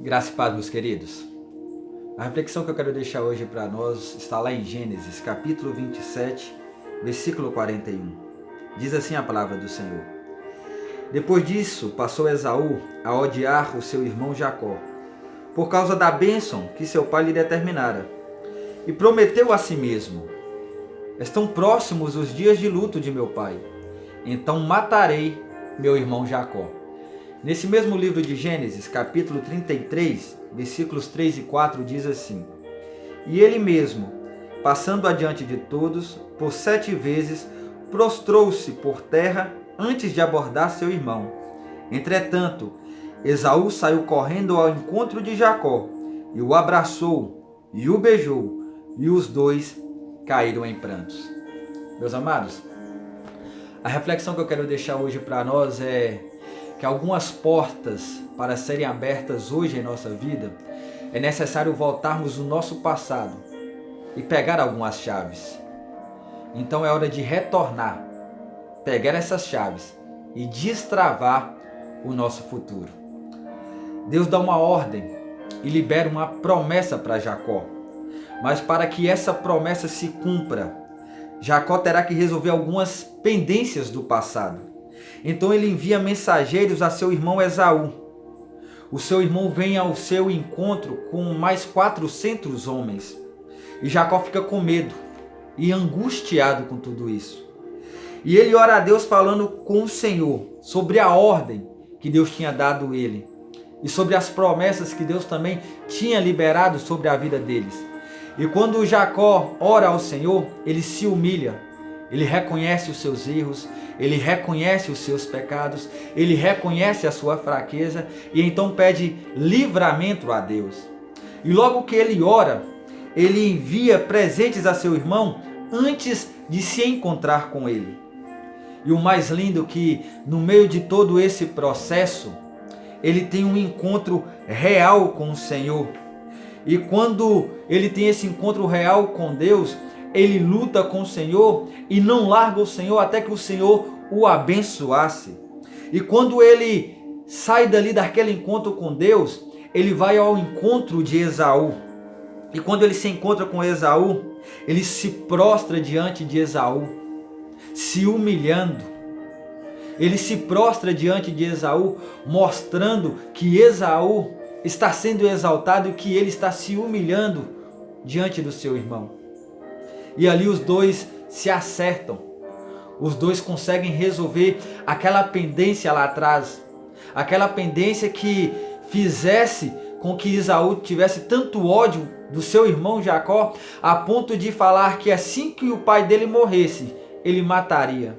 Graça e paz, meus queridos. A reflexão que eu quero deixar hoje para nós está lá em Gênesis, capítulo 27, versículo 41. Diz assim a palavra do Senhor. Depois disso, passou Esaú a odiar o seu irmão Jacó, por causa da bênção que seu pai lhe determinara, e prometeu a si mesmo: estão próximos os dias de luto de meu pai, então matarei meu irmão Jacó. Nesse mesmo livro de Gênesis, capítulo 33, versículos 3 e 4, diz assim: E ele mesmo, passando adiante de todos, por 7 vezes, prostrou-se por terra antes de abordar seu irmão. Entretanto, Esaú saiu correndo ao encontro de Jacó, e o abraçou, e o beijou, e os dois caíram em prantos. Meus amados, a reflexão que eu quero deixar hoje para nós é que algumas portas para serem abertas hoje em nossa vida, é necessário voltarmos no nosso passado e pegar algumas chaves. Então é hora de retornar, pegar essas chaves e destravar o nosso futuro. Deus dá uma ordem e libera uma promessa para Jacó, mas para que essa promessa se cumpra, Jacó terá que resolver algumas pendências do passado. Então ele envia mensageiros a seu irmão Esaú. O seu irmão vem ao seu encontro com mais 400 homens. E Jacó fica com medo e angustiado com tudo isso. E ele ora a Deus falando com o Senhor sobre a ordem que Deus tinha dado a ele. E sobre as promessas que Deus também tinha liberado sobre a vida deles. E quando Jacó ora ao Senhor, ele se humilha. Ele reconhece os seus erros, ele reconhece os seus pecados, ele reconhece a sua fraqueza e então pede livramento a Deus. E logo que ele ora, ele envia presentes a seu irmão antes de se encontrar com ele. E o mais lindo é que no meio de todo esse processo, ele tem um encontro real com o Senhor. E quando ele tem esse encontro real com Deus, ele luta com o Senhor e não larga o Senhor até que o Senhor o abençoasse. E quando ele sai dali daquele encontro com Deus, ele vai ao encontro de Esaú. E quando ele se encontra com Esaú, ele se prostra diante de Esaú, se humilhando. Ele se prostra diante de Esaú, mostrando que Esaú está sendo exaltado e que ele está se humilhando diante do seu irmão. E ali os dois se acertam. Os dois conseguem resolver aquela pendência lá atrás. Aquela pendência que fizesse com que Esaú tivesse tanto ódio do seu irmão Jacó, a ponto de falar que assim que o pai dele morresse, ele mataria.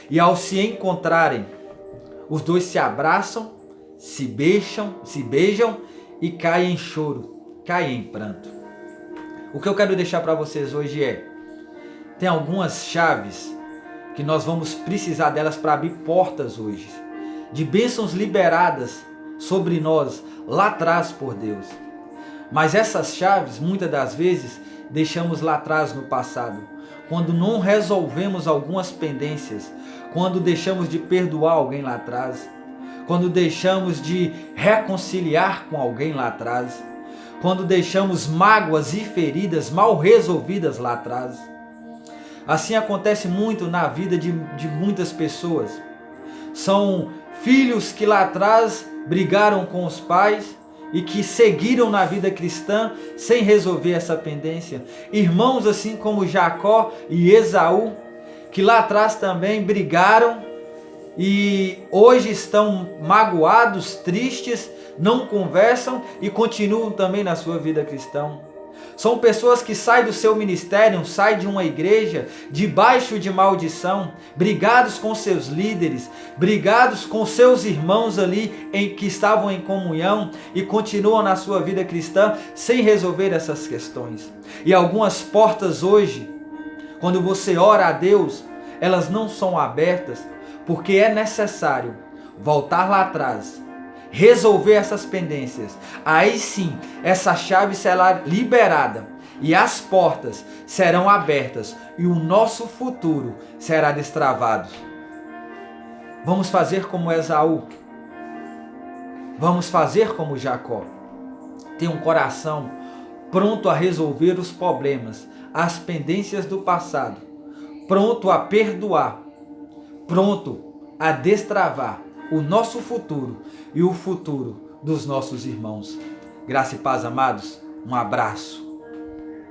E ao se encontrarem, os dois se abraçam, se beijam e caem em choro, caem em pranto. O que eu quero deixar para vocês hoje tem algumas chaves que nós vamos precisar delas para abrir portas hoje, de bênçãos liberadas sobre nós lá atrás por Deus. Mas essas chaves, muitas das vezes, deixamos lá atrás no passado, quando não resolvemos algumas pendências, quando deixamos de perdoar alguém lá atrás, quando deixamos de reconciliar com alguém lá atrás, quando deixamos mágoas e feridas mal resolvidas lá atrás. Assim acontece muito na vida de muitas pessoas. São filhos que lá atrás brigaram com os pais e que seguiram na vida cristã sem resolver essa pendência. Irmãos assim como Jacó e Esaú, que lá atrás também brigaram e hoje estão magoados, tristes, não conversam e continuam também na sua vida cristã. São pessoas que saem do seu ministério, saem de uma igreja debaixo de maldição, brigados com seus líderes, brigados com seus irmãos ali que estavam em comunhão e continuam na sua vida cristã sem resolver essas questões. E algumas portas hoje, quando você ora a Deus, elas não são abertas porque é necessário voltar lá atrás, resolver essas pendências. Aí sim, essa chave será liberada e as portas serão abertas e o nosso futuro será destravado. Vamos fazer como Esaú. Vamos fazer como Jacó. ter um coração pronto a resolver os problemas, as pendências do passado, pronto a perdoar, pronto a destravar o nosso futuro e o futuro dos nossos irmãos. Graça e paz, amados. Um abraço.